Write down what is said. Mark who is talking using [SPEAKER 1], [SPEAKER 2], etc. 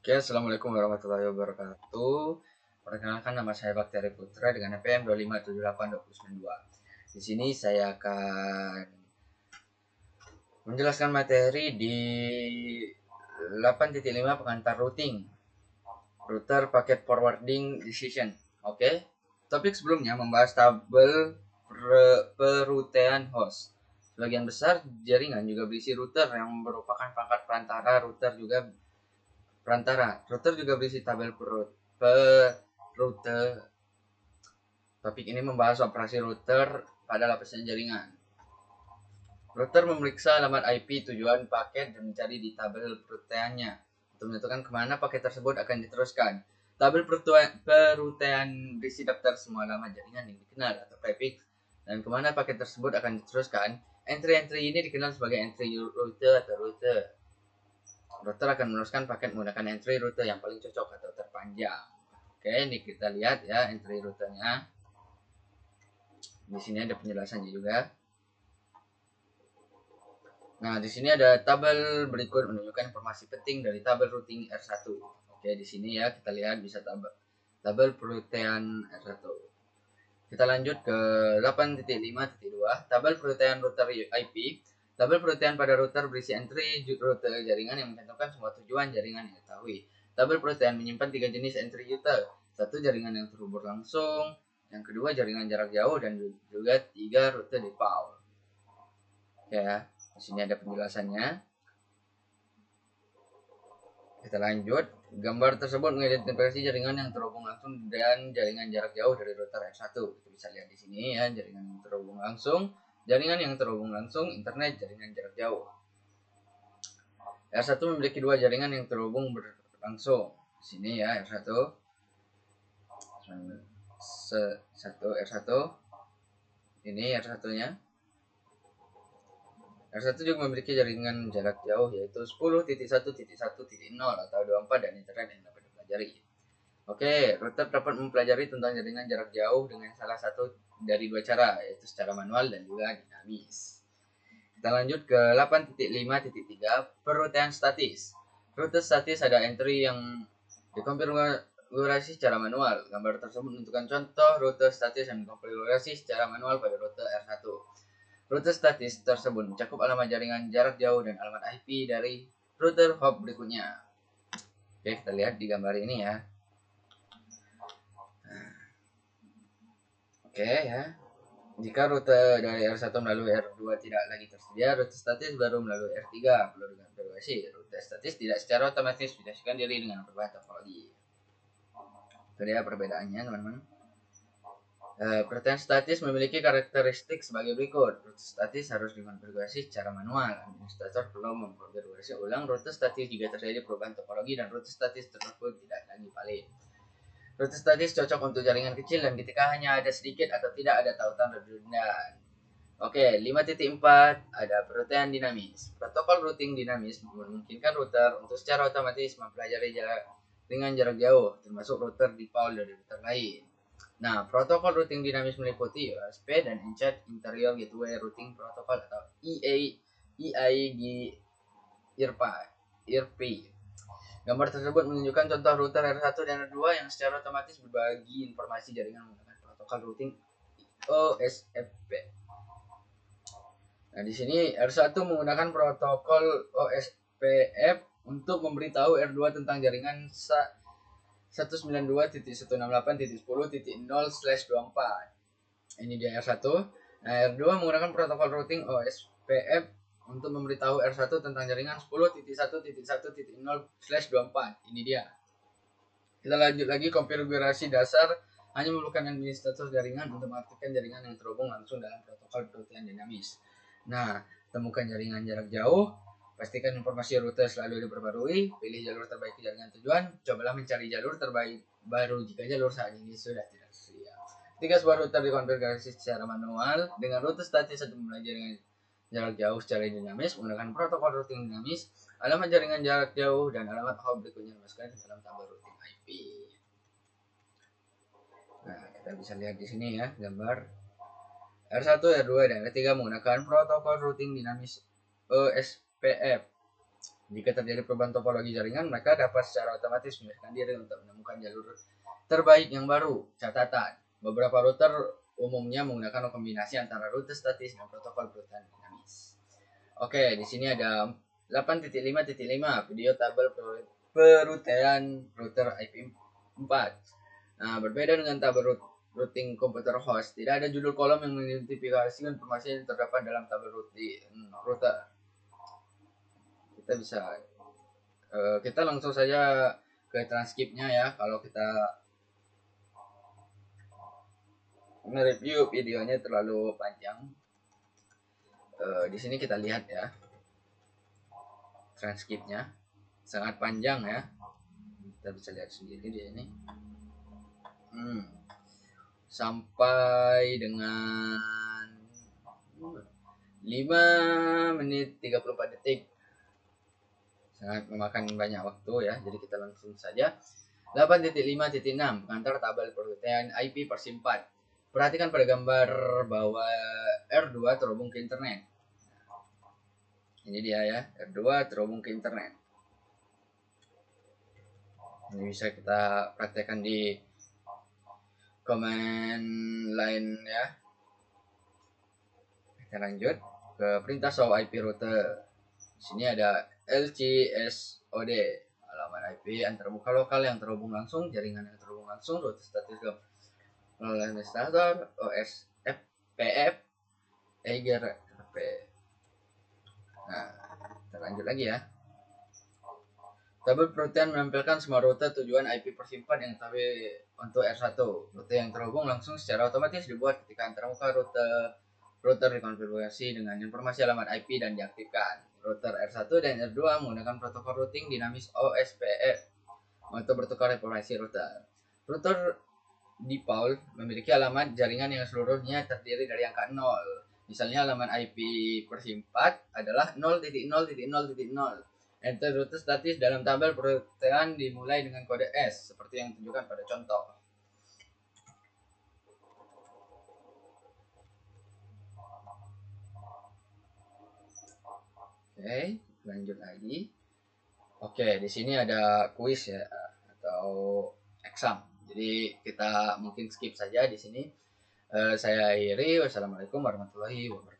[SPEAKER 1] Oke, assalamualaikum warahmatullahi wabarakatuh. Perkenalkan, nama saya Bakteri Putra dengan NPM 2578292. Di sini saya akan menjelaskan materi di 8.5 pengantar routing, router packet forwarding decision. Oke, topik sebelumnya membahas tabel perutean host. Sebagian besar jaringan juga berisi router yang merupakan perangkat perantara Router juga berisi tabel rute. Topik ini membahas operasi router pada lapisan jaringan. Router memeriksa alamat IP tujuan paket dan mencari di tabel peruteannya untuk menentukan kemana paket tersebut akan diteruskan. Tabel perutean berisi daftar semua alamat jaringan yang dikenal atau prefix dan kemana paket tersebut akan diteruskan. Entry-entry ini dikenal sebagai entry rute atau rute. Router akan meneruskan paket menggunakan entry rute yang paling cocok atau terpanjang. Oke, ini kita lihat ya entry rutenya. Di sini ada penjelasannya juga. Nah, di sini ada tabel berikut menunjukkan informasi penting dari tabel routing R1. Oke, di sini ya kita lihat bisa tabel perutean R1. Kita lanjut ke 8.5.2, tabel perutean router IP. Tabel perutean pada router berisi entry rute jaringan yang mencantumkan semua tujuan jaringan yang diketahui. Tabel perutean menyimpan 3 jenis entry rute. Satu, jaringan yang terhubung langsung. Yang kedua, jaringan jarak jauh. Dan juga 3, rute default. Ya, di sini ada penjelasannya. Kita lanjut. Gambar tersebut mengidentifikasi jaringan yang terhubung langsung dan jaringan jarak jauh dari router R1. Kita bisa lihat di sini ya, jaringan yang terhubung langsung, internet, jaringan jarak jauh. R1 memiliki 2 jaringan yang terhubung berlangsung. Di sini ya, R1. R1. Ini R1-nya. R1 juga memiliki jaringan jarak jauh yaitu 10.1.1.0 atau 24 dan internet yang dapat dipelajari. Oke, router dapat mempelajari tentang jaringan jarak jauh dengan salah satu dari 2 cara, yaitu secara manual dan juga dinamis. Kita lanjut ke 8.5.3, perutean statis. Rute statis ada entry yang dikonfigurasi secara manual. Gambar tersebut menunjukkan contoh rute statis yang dikonfigurasi secara manual pada rute R1. Rute statis tersebut mencakup alamat jaringan jarak jauh dan alamat IP dari router hop berikutnya. Oke, kita lihat di gambar ini ya. Oke ya. Jika rute dari R1 melalui R2 tidak lagi tersedia, rute statis baru melalui R3 perlu dikonfigurasi. Rute statis tidak secara otomatis menyesuaikan diri dengan perubahan topologi. Itu dia perbedaannya, teman-teman. Perutean statis memiliki karakteristik sebagai berikut. Rute statis harus dikonfigurasi secara manual. Administrator perlu mengkonfigurasi ulang rute statis jika terjadi perubahan topologi dan rute statis tersebut tidak lagi valid. Rute statis cocok untuk jaringan kecil dan ketika hanya ada sedikit atau tidak ada tautan redundan. Oke, 5.4 ada perutean dinamis. Protokol routing dinamis memungkinkan router untuk secara otomatis mempelajari dengan jarak jauh, termasuk router default dari router lain. Nah, protokol routing dinamis meliputi OSP dan Encode Interior Gateway Routing Protocol atau EIRP. Gambar tersebut menunjukkan contoh router R1 dan R2 yang secara otomatis berbagi informasi jaringan menggunakan protokol routing OSFP. Nah, di sini R1 menggunakan protokol OSPF untuk memberitahu R2 tentang jaringan 192.168.10.0/24. Ini dia R1. Nah, R2 menggunakan protokol routing OSPF untuk memberitahu R1 tentang jaringan 10.1.1.0/24. Ini dia. Kita lanjut lagi, konfigurasi dasar hanya memerlukan administrator jaringan untuk mengaktifkan jaringan yang terhubung langsung dalam protokol perutean dinamis. Nah, temukan jaringan jarak jauh, pastikan informasi rute selalu diperbarui, pilih jalur terbaik ke jaringan tujuan, cobalah mencari jalur terbaik baru jika jalur saat ini sudah tidak tersedia. Ketika sebuah router dikonfigurasi secara manual dengan rute statis atau mempelajari jaringan jarak jauh secara dinamis menggunakan protokol routing dinamis, alamat jaringan jarak jauh dan alamat hop berikutnya dimasukkan ke dalam tabel routing IP. Nah, kita bisa lihat di sini ya gambar R1, R2 dan R3 menggunakan protokol routing dinamis OSPF. Jika terjadi perubahan topologi jaringan, mereka dapat secara otomatis memindahkan diri untuk menemukan jalur terbaik yang baru. Catatan, beberapa router umumnya menggunakan kombinasi antara rute statis dan protokol perutean dinamis. Oke, di sini ada 8.5.5 video tabel perutean router IP4. Nah, berbeda dengan tabel routing komputer host, tidak ada judul kolom yang mengidentifikasi informasi yang terdapat dalam tabel router. Kita langsung saja ke transkripnya ya. Kalau kita nge-review videonya terlalu panjang, di sini kita lihat ya, transkripnya sangat panjang ya. Kita bisa lihat sendiri di sini. Sampai dengan 5 menit 34 detik. Sangat memakan banyak waktu ya. Jadi kita langsung saja. 8.5.6 pengantar tabel perutean IP persimpan. Perhatikan pada gambar bahwa R2 terhubung ke internet. Ini dia ya, R2 terhubung ke internet. Ini bisa kita praktekkan di command line ya. Kita lanjut ke perintah show IP router. Di sini ada LCSOD, alamat IP antarmuka lokal yang terhubung langsung, jaringan yang terhubung langsung, router status administrator, OS FPF, Eiger HP. Nah, kita lanjut lagi ya. Tabel perutean menampilkan semua rute tujuan IP persimpan yang diketahui untuk R1. Rute yang terhubung langsung secara otomatis dibuat ketika antarmuka router dikonfigurasi dengan informasi alamat IP dan diaktifkan. Router R1 dan R2 menggunakan protokol routing dinamis OSPF untuk bertukar informasi router. Router default memiliki alamat jaringan yang seluruhnya terdiri dari angka 0. Misalnya alamat IP persimpan adalah 0.0.0.0. Enter rute statis dalam tabel perutean dimulai dengan kode S seperti yang ditunjukkan pada contoh. Oke, lanjut lagi. Oke, di sini ada kuis ya atau exam. Jadi kita mungkin skip saja di sini. Saya akhiri. Wassalamualaikum warahmatullahi wabarakatuh.